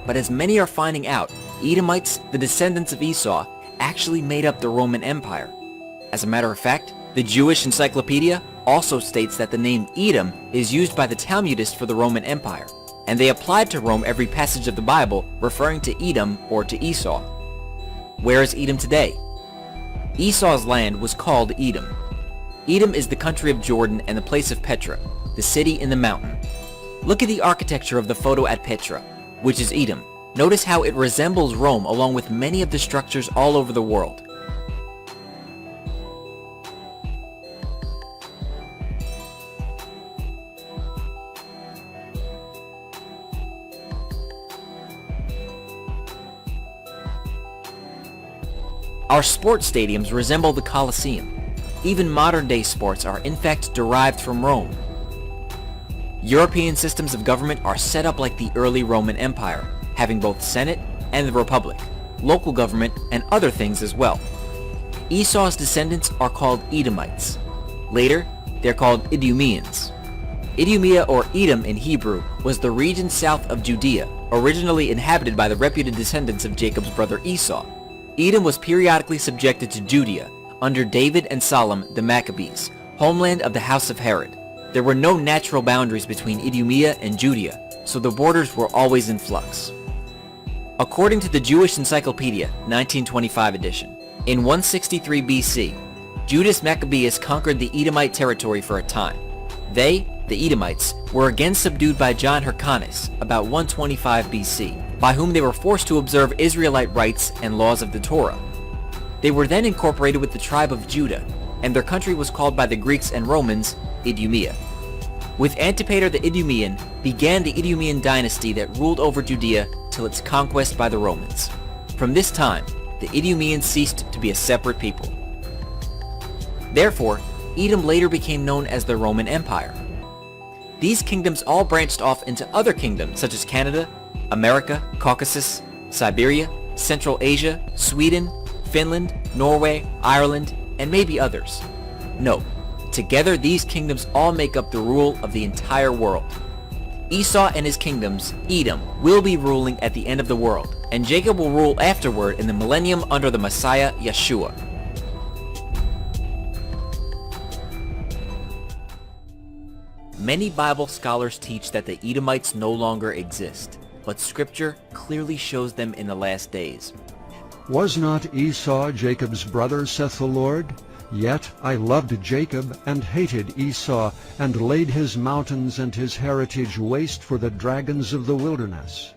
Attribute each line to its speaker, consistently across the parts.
Speaker 1: But as many are finding out, Edomites, the descendants of Esau, actually made up the Roman Empire. As a matter of fact, the Jewish Encyclopedia also states that the name Edom is used by the Talmudists for the Roman Empire, and they applied to Rome every passage of the Bible referring to Edom or to Esau. Where is Edom today? Esau's land was called Edom. Edom is the country of Jordan and the place of Petra, the city in the mountain. Look at the architecture of the photo at Petra, which is Edom. Notice how it resembles Rome along with many of the structures all over the world. Our sports stadiums resemble the Colosseum. Even modern-day sports are in fact derived from Rome. European systems of government are set up like the early Roman Empire, having both Senate and the Republic, local government, and other things as well. Esau's descendants are called Edomites. Later, they're called Idumeans. Idumea or Edom in Hebrew was the region south of Judea, originally inhabited by the reputed descendants of Jacob's brother Esau. Edom was periodically subjected to Judea under David and Solomon the Maccabees, homeland of the house of Herod. There were no natural boundaries between Idumea and Judea, so the borders were always in flux. According to the Jewish Encyclopedia, 1925 edition, in 163 BC, Judas Maccabeus conquered the Edomite territory for a time. They, the Edomites, were again subdued by John Hyrcanus about 125 BC, by whom they were forced to observe Israelite rites and laws of the Torah. They were then incorporated with the tribe of Judah, and their country was called by the Greeks and Romans Idumea. With Antipater the Idumean began the Idumean dynasty that ruled over Judea till its conquest by the Romans. From this time, the Idumeans ceased to be a separate people. Therefore, Edom later became known as the Roman Empire. These kingdoms all branched off into other kingdoms such as Canada, America, Caucasus, Siberia, Central Asia, Sweden, Finland, Norway, Ireland, and maybe others. No, together these kingdoms all make up the rule of the entire world. Esau and his kingdoms, Edom, will be ruling at the end of the world, and Jacob will rule afterward in the millennium under the Messiah, Yeshua. Many Bible scholars teach that the Edomites no longer exist, but Scripture clearly shows them in the last days.
Speaker 2: Was not Esau Jacob's brother, saith the Lord? Yet I loved Jacob, and hated Esau, and laid his mountains and his heritage waste for the dragons of the wilderness.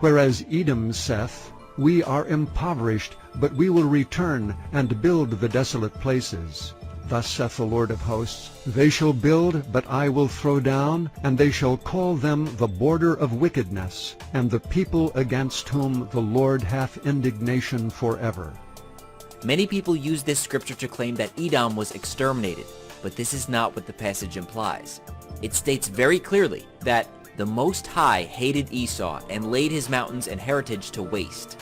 Speaker 2: Whereas Edom saith, We are impoverished, but we will return, and build the desolate places. Thus saith the Lord of hosts, They shall build, but I will throw down, and they shall call them the border of wickedness, and the people against whom the Lord hath indignation forever.
Speaker 1: Many people use this scripture to claim that Edom was exterminated, but this is not what the passage implies. It states very clearly that the Most High hated Esau and laid his mountains and heritage to waste.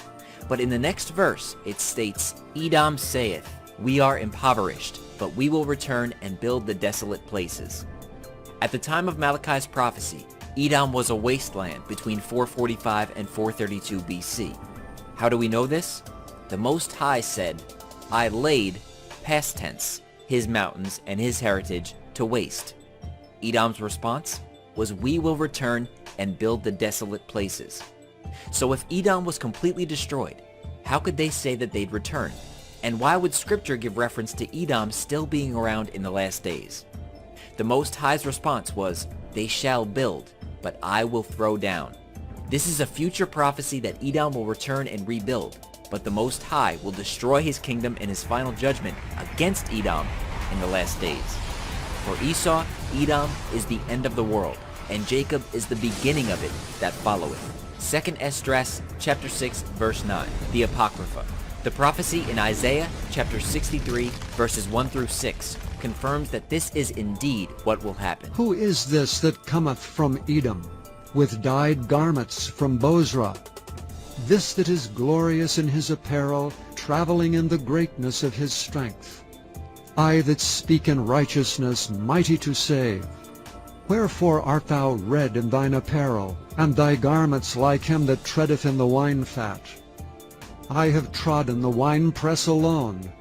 Speaker 1: But in the next verse, it states, Edom saith, We are impoverished, but we will return and build the desolate places. At the time of Malachi's prophecy, Edom was a wasteland between 445 and 432 BC. How do we know this? The Most High said, I laid, past tense, his mountains and his heritage to waste. Edom's response was, We will return and build the desolate places. So if Edom was completely destroyed, how could they say that they'd return? And why would Scripture give reference to Edom still being around in the last days? The Most High's response was, They shall build, but I will throw down. This is a future prophecy that Edom will return and rebuild, but the Most High will destroy his kingdom in his final judgment against Edom in the last days. For Esau, Edom is the end of the world, and Jacob is the beginning of it that followeth. 2 Esdras chapter 6 verse 9, the Apocrypha. The prophecy in Isaiah chapter 63 verses 1 through 6 confirms that this is indeed what will happen.
Speaker 2: Who is this that cometh from Edom, with dyed garments from Bozrah? This that is glorious in his apparel, traveling in the greatness of his strength. I that speak in righteousness, mighty to save. Wherefore art thou red in thine apparel, and thy garments like him that treadeth in the wine fat? I have trodden the winepress alone,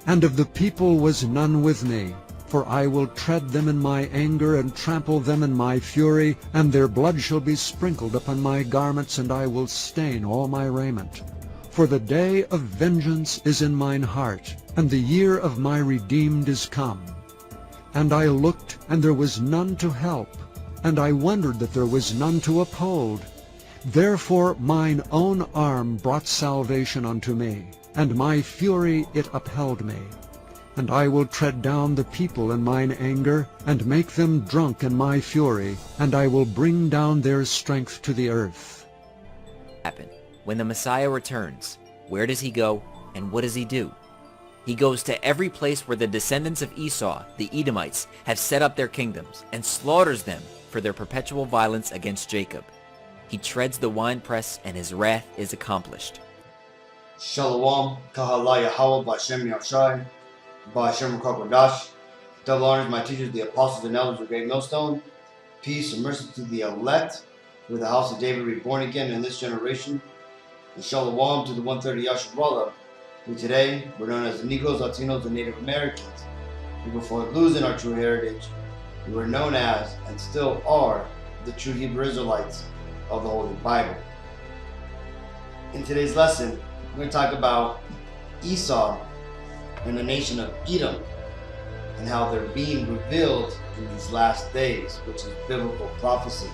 Speaker 2: and of the people was none with me. For I will tread them in my anger, and trample them in my fury, and their blood shall be sprinkled upon my garments, and I will stain all my raiment. For the day of vengeance is in mine heart, and the year of my redeemed is come. And I looked, and there was none to help, and I wondered that there was none to uphold. Therefore mine own arm brought salvation unto me, and my fury it upheld me. And I will tread down the people in mine anger, and make them drunk in my fury, and I will bring down their strength to the earth.
Speaker 1: Happen. When the Messiah returns, where does he go, and what does he do? He goes to every place where the descendants of Esau, the Edomites, have set up their kingdoms, and slaughters them for their perpetual violence against Jacob. He treads the winepress, and his wrath is accomplished.
Speaker 3: Shalom, Kahala Yahweh, Ba'Shem Yahshai, Ba'Shem Kokodash. Double honors my teachers, the apostles and elders of Great Millstone. Peace and mercy to the elect, with the house of David reborn again in this generation. And Shalom to the 130 Yasharallah, who today were known as the Negroes, Latinos, and Native Americans, who before losing our true heritage, we were known as, and still are, the true Hebrew Israelites of the Holy Bible. In today's lesson, we're going to talk about Esau and the nation of Edom, and how they're being revealed in these last days, which is biblical prophecy.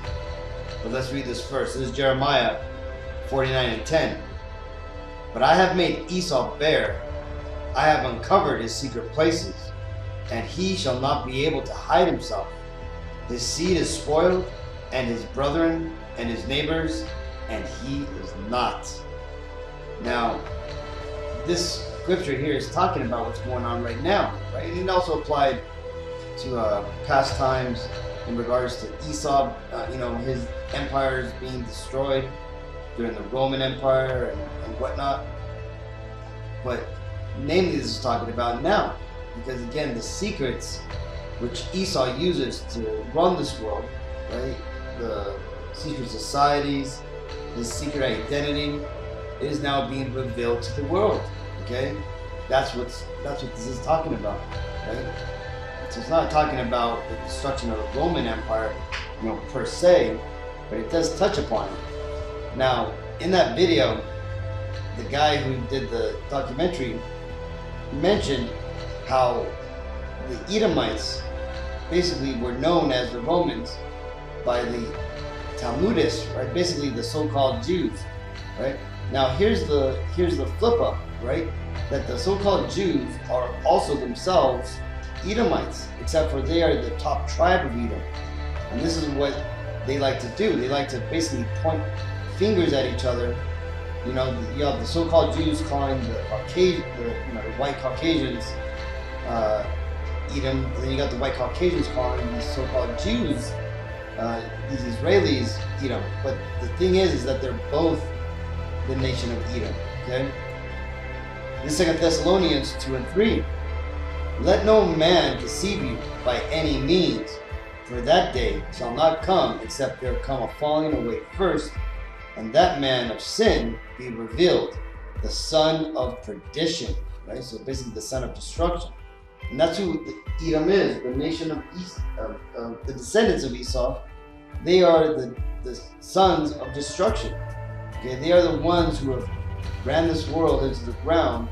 Speaker 3: But let's read this first. This is Jeremiah 49:10. But I have made Esau bare, I have uncovered his secret places, and he shall not be able to hide himself. His seed is spoiled, and his brethren and his neighbors, and he is not. Now, this scripture here is talking about what's going on right now, right? And it also applied to past times in regards to Esau, his empires being destroyed during the Roman Empire and whatnot. But namely, this is talking about now, because again, the secrets which Esau uses to run this world, right? The secret societies, his secret identity, is now being revealed to the world. Okay, that's what this is talking about, right? So it's not talking about the destruction of the Roman Empire, per se, but it does touch upon it. Now, in that video, the guy who did the documentary mentioned how the Edomites basically were known as the Romans by the Talmudists, right? Basically the so-called Jews, right? Now here's the flip up, right? That the so-called Jews are also themselves Edomites, except for they are the top tribe of Edom. And this is what they like to do. They like to basically point fingers at each other. You have the so-called Jews calling the white Caucasians Edom, and then you got the white Caucasians calling these so-called Jews, these Israelis, Edom. But the thing is that they're both the nation of Edom. Okay. In 2 Thessalonians 2:3, let no man deceive you by any means, for that day shall not come except there come a falling away first, and that man of sin be revealed, the son of perdition. Right. So basically, the son of destruction. And that's who Edom is, the nation of the descendants of Esau. They are the sons of destruction. Okay, they are the ones who have ran this world into the ground,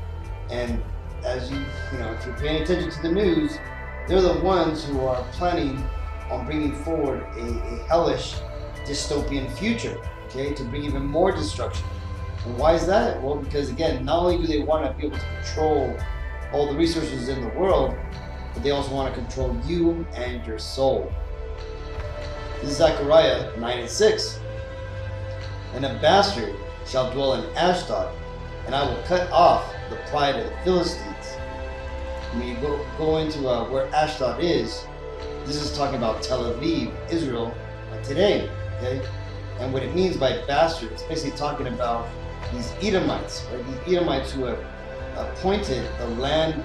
Speaker 3: and as if you're paying attention to the news, they're the ones who are planning on bringing forward a hellish dystopian future, okay, to bring even more destruction. And why is that? Well, because again, not only do they want to be able to control all the resources in the world, but they also want to control you and your soul. This is Zechariah 9:6. And a bastard shall dwell in Ashdod, and I will cut off the pride of the Philistines. When you go into where Ashdod is, this is talking about Tel Aviv, Israel, today. Okay, and what it means by bastard, it's basically talking about these Edomites, right? These Edomites who have appointed the land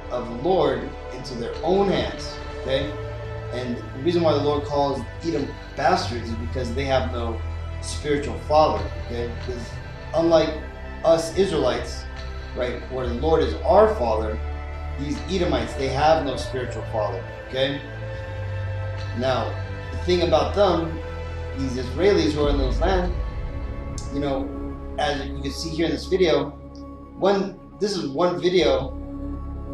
Speaker 3: of the Lord into their own hands. Okay, And the reason why the Lord calls Edom bastards is because they have no spiritual father. Okay, because unlike us Israelites, right, where the Lord is our father, these Edomites, they have no spiritual father. Okay. Now, the thing about them, these Israelis who are in those land, you know, as you can see here in this video, this is one video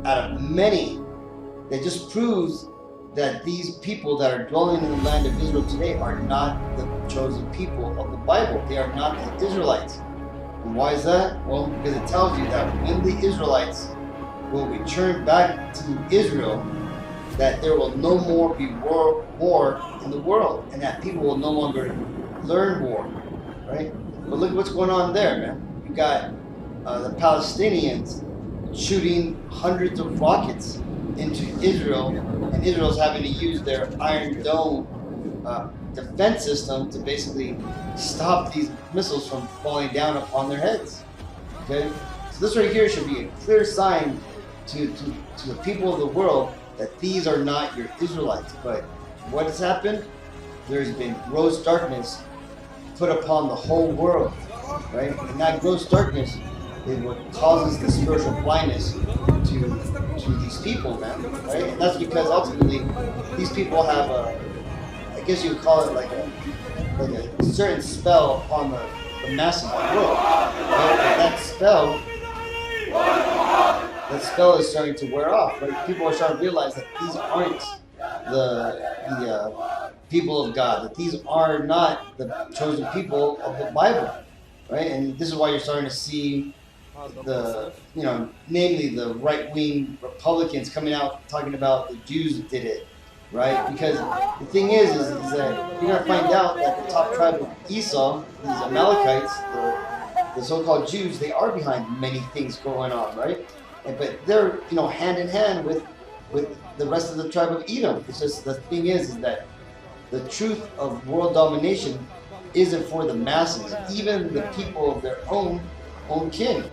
Speaker 3: out of many that just proves that these people that are dwelling in the land of Israel today are not the chosen people of the Bible. They are not the Israelites. And why is that? Well, because it tells you that when the Israelites will return back to Israel, that there will no more be war in the world, and that people will no longer learn war, right? But look what's going on there, man. You got the Palestinians shooting hundreds of rockets into Israel, and Israel's having to use their Iron Dome defense system to basically stop these missiles from falling down upon their heads. Okay, so this right here should be a clear sign to the people of the world that these are not your Israelites. But what has happened? There's been gross darkness put upon the whole world, right? And that gross darkness is what causes the spiritual blindness to these people, man, right? And that's because ultimately these people have I guess you would call it like a certain spell upon the masses of the world, right? And that spell is starting to wear off, right? People are starting to realize that these aren't the people of God, that these are not the chosen people of the Bible, right? And this is why you're starting to see namely the right-wing Republicans coming out talking about the Jews did it, right? Because the thing is that you're going to find out that the top tribe of Esau, these Amalekites, the so-called Jews, they are behind many things going on, right? But they're, hand in hand with the rest of the tribe of Edom. It's just the thing is that the truth of world domination isn't for the masses, even the people of their own kin.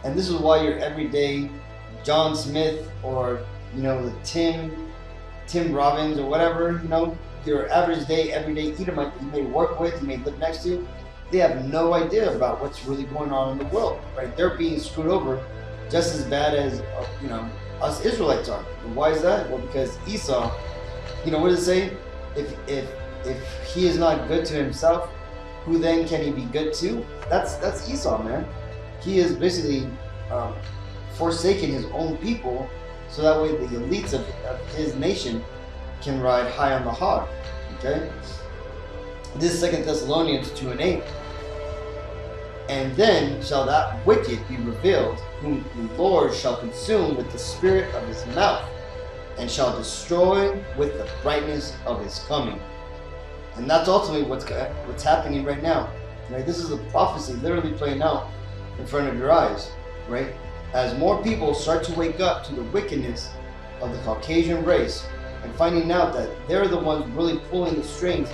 Speaker 3: And this is why your everyday John Smith or the Tim Robbins or whatever, your average day, everyday Edomite you may work with, you may live next to, they have no idea about what's really going on in the world, right? They're being screwed over just as bad as us Israelites are. And why is that? Well, because Esau, what does it say? If he is not good to himself, who then can he be good to? That's Esau, man. He is basically forsaking his own people, so that way the elites of his nation can ride high on the hog. Okay. This is 2 Thessalonians 2:8. And then shall that wicked be revealed, whom the Lord shall consume with the spirit of his mouth, and shall destroy with the brightness of his coming. And that's ultimately what's happening right now. Right? This is a prophecy literally playing out in front of your eyes, right? As more people start to wake up to the wickedness of the Caucasian race and finding out that they're the ones really pulling the strings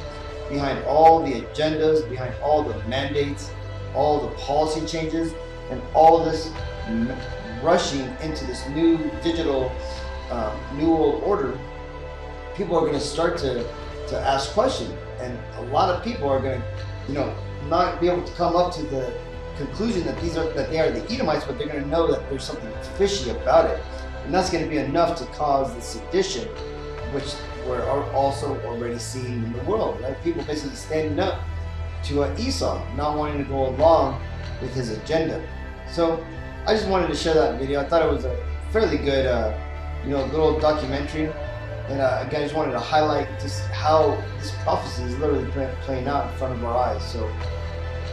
Speaker 3: behind all the agendas, behind all the mandates, all the policy changes, and all this rushing into this new digital new world order, people are going to start to ask questions, and a lot of people are going to, not be able to come up to the conclusion that they are the Edomites, but they're going to know that there's something fishy about it, and that's going to be enough to cause the sedition, which we're also already seeing in the world, right? People basically standing up to Esau, not wanting to go along with his agenda. So I just wanted to share that video. I thought it was a fairly good, little documentary, and again, I just wanted to highlight just how this prophecy is literally playing out in front of our eyes. So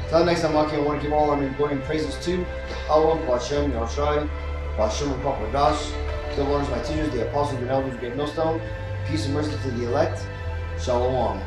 Speaker 3: until next time, I want to give all honor and glory and praises to Yahweh, Bashem, Yahushai, Bashem, Kwadash. Still honors my teachers, the apostles and elders, great millstone. Peace and mercy to the elect. Shalom.